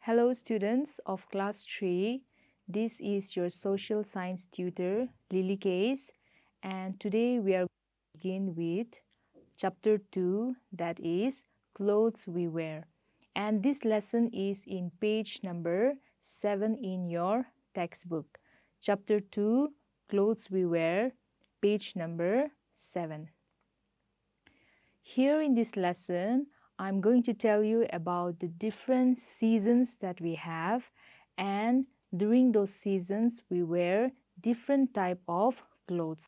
Hello students of class 3, this is your social science tutor Lily Case, and today we are going to begin with chapter 2, that is clothes we wear, and this lesson is in page number 7 in your textbook. Chapter 2, clothes we wear, page number 7. Here in this lesson, I'm going to tell you about the different seasons that we have, and during those seasons we wear different type of clothes.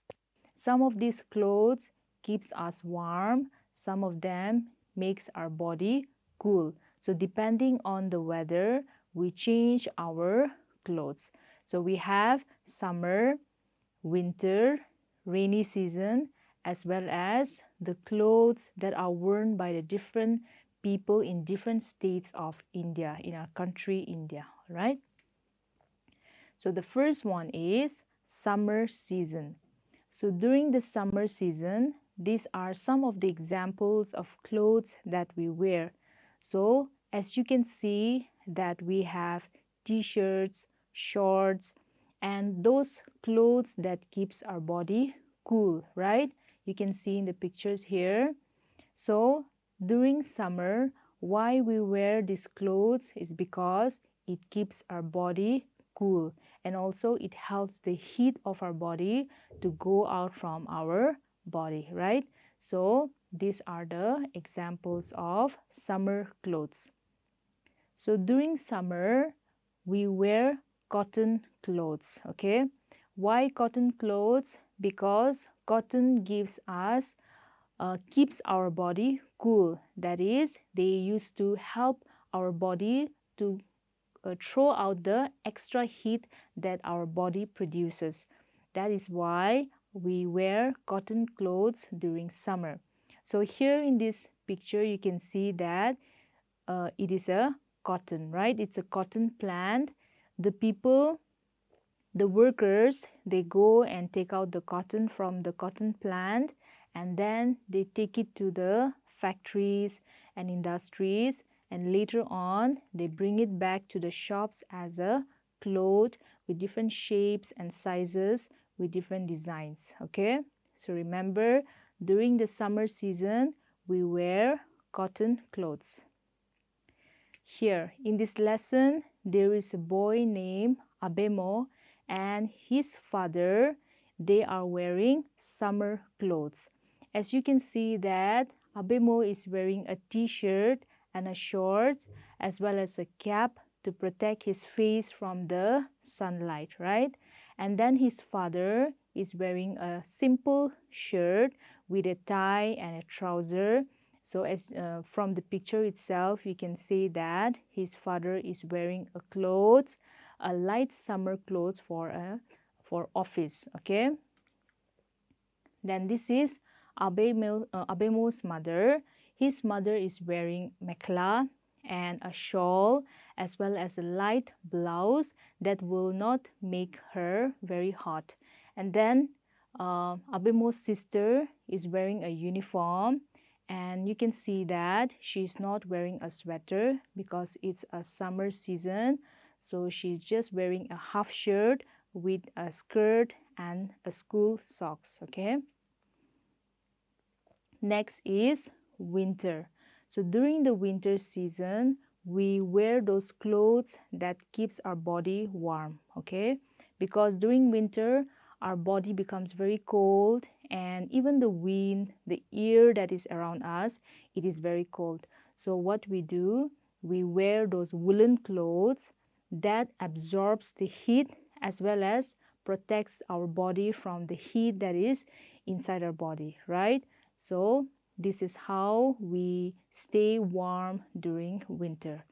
Some of these clothes keeps us warm, some of them makes our body cool. So depending on the weather, we change our clothes. So we have summer, winter, rainy season, as well as the clothes that are worn by the different people in different states of India, in our country India, right? So the first one is summer season. So during the summer season, these are some of the examples of clothes that we wear. So as you can see that we have t-shirts, shorts, and those clothes that keeps our body cool, right? You can see in the pictures here. So during summer, why we wear these clothes is because it keeps our body cool, and also it helps the heat of our body to go out from our body, right? So these are the examples of summer clothes. So during summer, we wear cotton clothes, okay? Why cotton clothes? Because cotton gives us keeps our body cool. That is, they used to help our body to throw out the extra heat that our body produces. That is why we wear cotton clothes during summer. So here in this picture, you can see that it is a cotton, right? It's a cotton plant. The people, the workers, they go and take out the cotton from the cotton plant, and then they take it to the factories and industries, and later on they bring it back to the shops as a cloth with different shapes and sizes with different designs. Okay, so remember, during the summer season we wear cotton clothes. Here in this lesson, there is a boy named Abemo and his father. They are wearing summer clothes. As you can see that Abemo is wearing a t-shirt and a shorts as well as a cap to protect his face from the sunlight, right? And then his father is wearing a simple shirt with a tie and a trouser. So as from the picture itself, you can see that his father is wearing a clothes, a light summer clothes for office. Okay. Then this is Abemo's mother. His mother is wearing mekhla and a shawl as well as a light blouse that will not make her very hot. And then Abemo's sister is wearing a uniform, and you can see that she's not wearing a sweater because it's a summer season. So she's just wearing a half shirt with a skirt and a school socks. Okay. Next is winter. So during the winter season, we wear those clothes that keeps our body warm. Okay, because during winter our body becomes very cold, and even the wind, the air that is around us, it is very cold. So what we do, we wear those woolen clothes that absorbs the heat as well as protects our body from the heat that is inside our body, right? So this is how we stay warm during winter.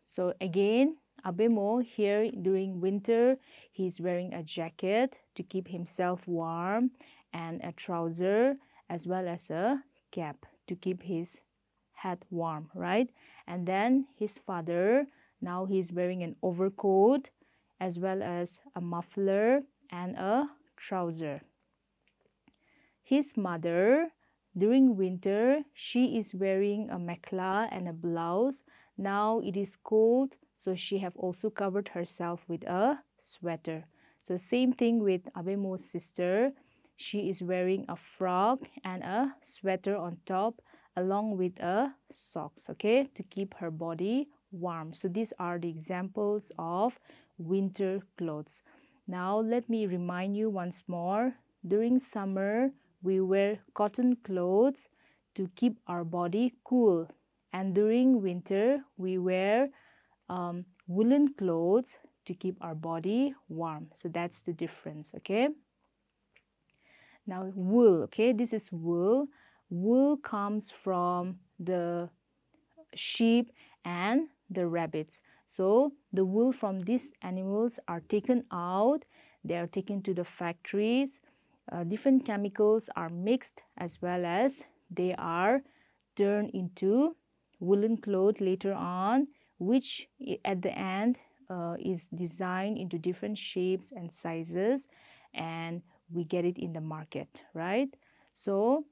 So again, Abemo here during winter, he's wearing a jacket to keep himself warm and a trouser as well as a cap to keep his head warm, right? And then his father, now he's wearing an overcoat as well as a muffler and a trouser. His mother, during winter, she is wearing a mekhla and a blouse. Now it is cold, so she have also covered herself with a sweater. So same thing with Abemo's sister. She is wearing a frock and a sweater on top along with a socks, okay, to keep her body warm. So these are the examples of winter clothes. Now let me remind you once more. During summer, we wear cotton clothes to keep our body cool. And during winter, we wear woolen clothes to keep our body warm. So that's the difference, okay? Now wool, okay, this is wool. Wool comes from the sheep and the rabbits. So the wool from these animals are taken out. They are taken to the factories. Different chemicals are mixed, as well as they are turned into woolen cloth later on, which at the end is designed into different shapes and sizes, and we get it in the market, right? So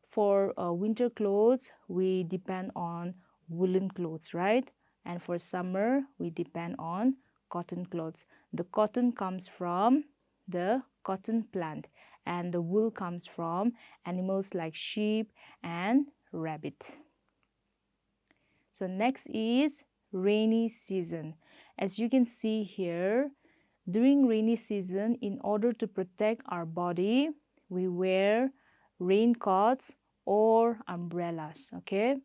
for winter clothes, we depend on woolen clothes, right? And for summer, we depend on cotton clothes. The cotton comes from the cotton plant, and the wool comes from animals like sheep and rabbit. So next is rainy season. As you can see here, during rainy season, in order to protect our body, we wear raincoats or umbrellas, okay?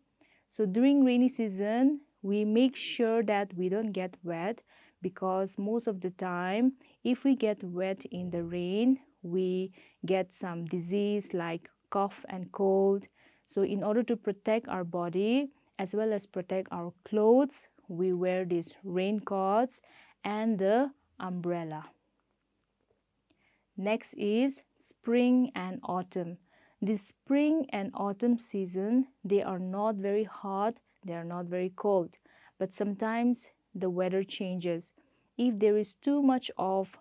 So during rainy season, we make sure that we don't get wet, because most of the time, if we get wet in the rain, we get some disease like cough and cold. So in order to protect our body as well as protect our clothes, we wear these raincoats and the umbrella. Next is spring and autumn. This spring and autumn season, they are not very hot, they are not very cold, but sometimes the weather changes. If there is too much of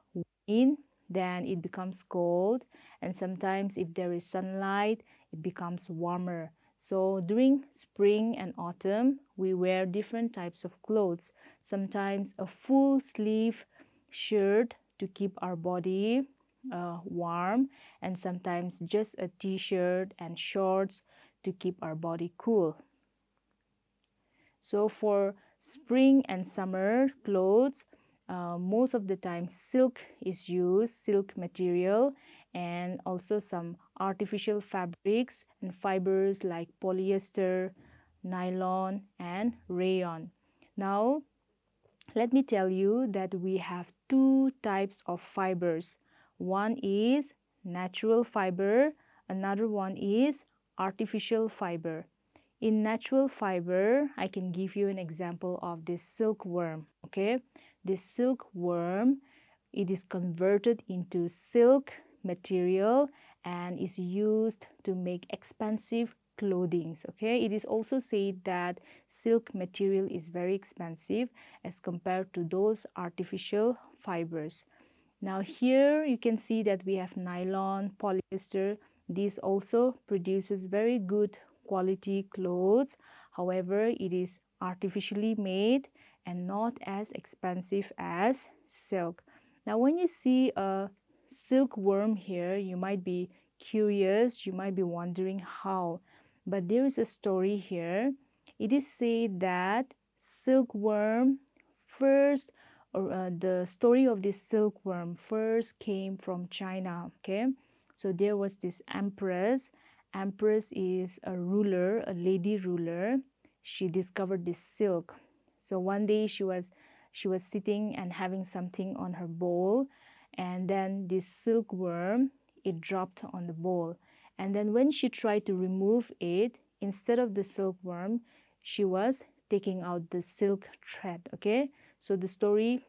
wind, then it becomes cold, and sometimes if there is sunlight, it becomes warmer. So during spring and autumn, we wear different types of clothes. Sometimes a full sleeve shirt to keep our body warm, and sometimes just a t-shirt and shorts to keep our body cool. So for spring and summer clothes, most of the time silk is used, silk material, and also some artificial fabrics and fibers like polyester, nylon, and rayon. Now let me tell you that we have two types of fibers. One is natural fiber, another one is artificial fiber. In natural fiber, I can give you an example of this silkworm, okay? This silkworm, it is converted into silk material and is used to make expensive clothing, okay? It is also said that silk material is very expensive as compared to those artificial fibers. Now here you can see that we have nylon, polyester. This also produces very good quality clothes. However, it is artificially made and not as expensive as silk. Now when you see a silkworm here, you might be curious, you might be wondering how. But there is a story here. It is said that silkworm first, or the story of this silkworm first came from China, okay? So there was this empress. Empress is a ruler, a lady ruler. She discovered this silk. So one day she was sitting and having something on her bowl, and then this silkworm, it dropped on the bowl. And then when she tried to remove it, instead of the silkworm, she was taking out the silk thread, okay? So the story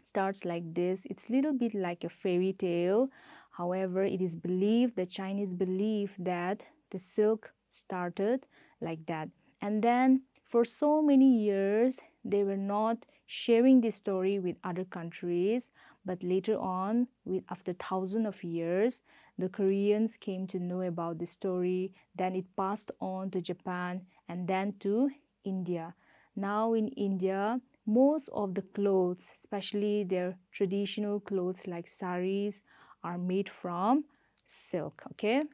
starts like this. It's a little bit like a fairy tale. However, it is believed, the Chinese believe that the silk started like that. And then for so many years, they were not sharing this story with other countries. But later on, after thousands of years, the Koreans came to know about the story. Then it passed on to Japan and then to India. Now in India, most of the clothes, especially their traditional clothes like saris, are made from silk. Okay.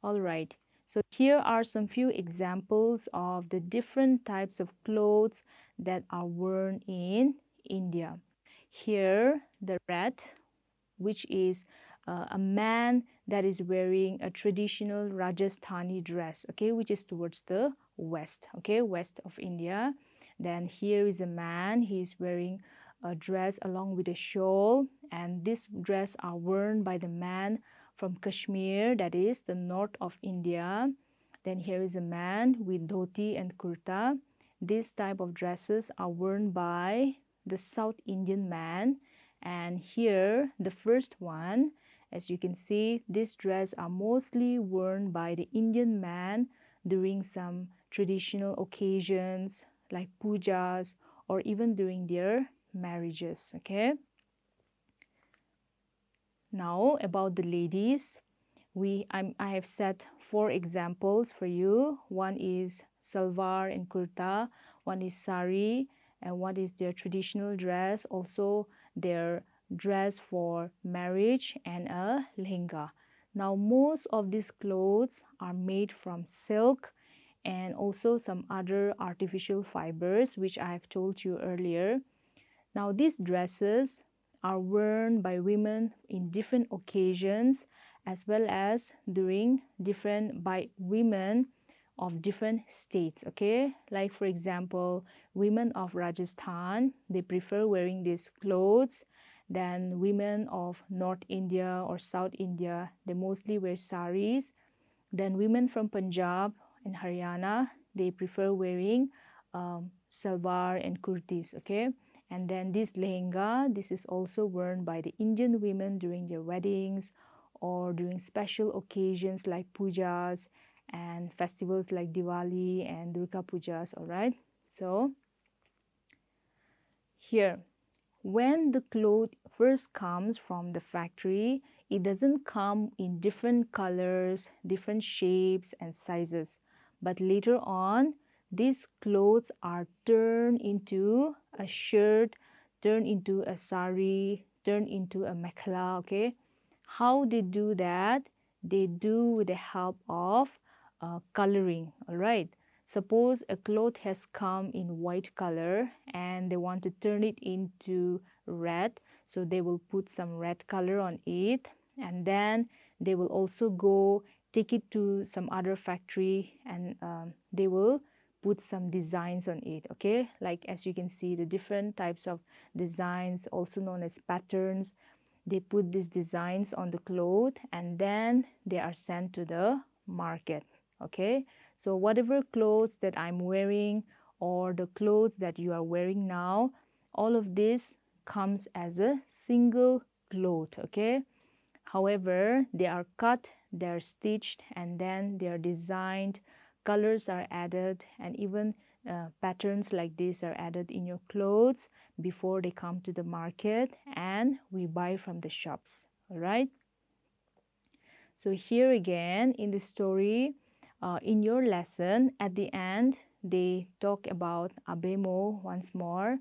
All right. So here are some few examples of the different types of clothes that are worn in India. Here, the red, which is a man that is wearing a traditional Rajasthani dress, okay, which is towards the west, okay, west of India. Then here is a man, he is wearing a dress along with a shawl, and this dress are worn by the man from Kashmir, that is the north of India. Then here is a man with dhoti and kurta. This type of dresses are worn by the South Indian man. And here the first one, as you can see, these dresses are mostly worn by the Indian man during some traditional occasions like pujas or even during their marriages. Okay. Now about the ladies, I have set 4 examples for you. One is salwar and kurta, one is sari, and one is their traditional dress, also their dress for marriage, and a lehenga. Now most of these clothes are made from silk and also some other artificial fibers, which I have told you earlier. Now these dresses are worn by women in different occasions as well as during by women of different states, okay? Like for example, women of Rajasthan, they prefer wearing these clothes. Then women of North India or South India, they mostly wear saris. Then women from Punjab and Haryana, they prefer wearing salwar and kurtis, okay? And then this lehenga, this is also worn by the Indian women during their weddings or during special occasions like pujas and festivals like Diwali and Durga Pujas, all right? So here, when the cloth first comes from the factory, it doesn't come in different colors, different shapes and sizes. But later on, these clothes are turned into a shirt, turned into a sari, turned into a mekhla, okay? How they do that? They do with the help of coloring, all right? Suppose a cloth has come in white color and they want to turn it into red, so they will put some red color on it, and then they will also go take it to some other factory and they will put some designs on it, okay? Like as you can see, the different types of designs, also known as patterns. They put these designs on the cloth and then they are sent to the market, okay? So whatever clothes that I'm wearing or the clothes that you are wearing now, all of this comes as a single cloth, okay? However, they are cut, they are stitched, and then they are designed, colors are added, and even patterns like this are added in your clothes before they come to the market and we buy from the shops, all right? So here again in the story, in your lesson, at the end, they talk about Abemo once more.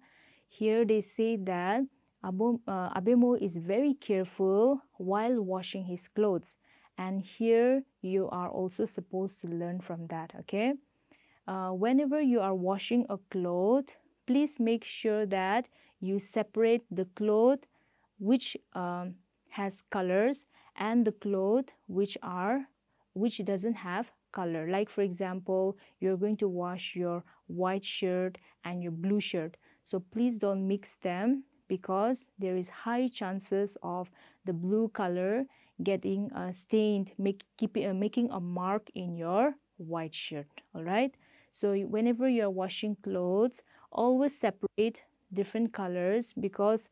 Here they say that Abemo is very careful while washing his clothes. And here you are also supposed to learn from that, okay? Whenever you are washing a cloth, please make sure that you separate the cloth which has colors and the cloth which doesn't have color. Like for example, you're going to wash your white shirt and your blue shirt, so please don't mix them because there is high chances of the blue color getting stained, making a mark in your white shirt, all right? So whenever you're washing clothes, always separate different colors because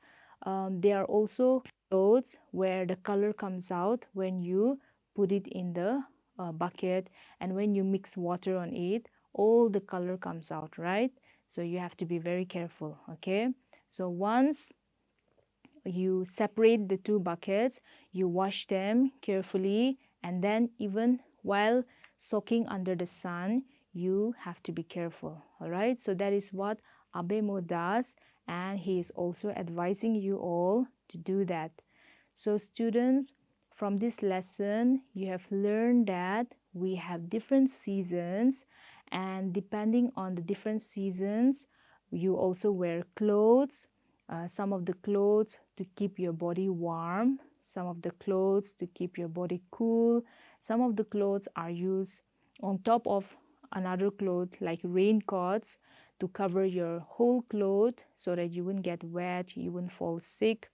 there are also clothes where the color comes out when you put it in the bucket, and when you mix water on it, all the color comes out, right? So you have to be very careful, okay? So once you separate the two buckets, you wash them carefully, and then even while soaking under the sun, you have to be careful. All right, so that is what Abemo does, and he is also advising you all to do that. So students, from this lesson you have learned that we have different seasons, and depending on the different seasons you also wear clothes. Some of the clothes to keep your body warm, some of the clothes to keep your body cool, some of the clothes are used on top of another cloth like raincoats to cover your whole cloth so that you wouldn't get wet, you wouldn't fall sick.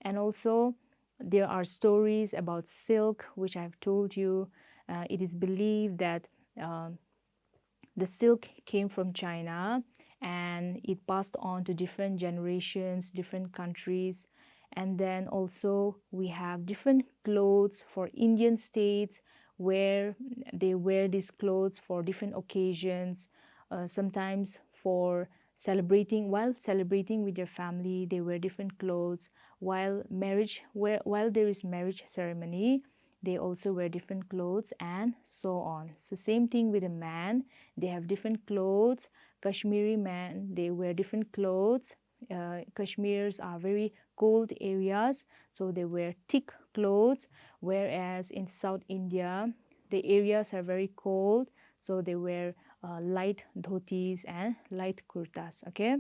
And also there are stories about silk which I've told you. It is believed that the silk came from China and it passed on to different generations, different countries. And then also we have different clothes for Indian states where they wear these clothes for different occasions. Sometimes for celebrating, while celebrating with their family, they wear different clothes. While there is marriage ceremony, they also wear different clothes, and so on. So same thing with a man, they have different clothes. Kashmiri men, they wear different clothes. Kashmirs are very cold areas, so they wear thick clothes, whereas in South India the areas are very cold, so they wear light dhotis and light kurtas. Okay,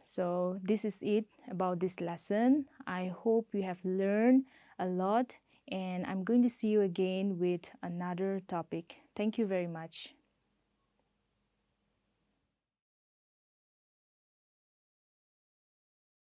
so this is it about this lesson. I hope you have learned a lot, and I'm going to see you again with another topic. Thank you very much.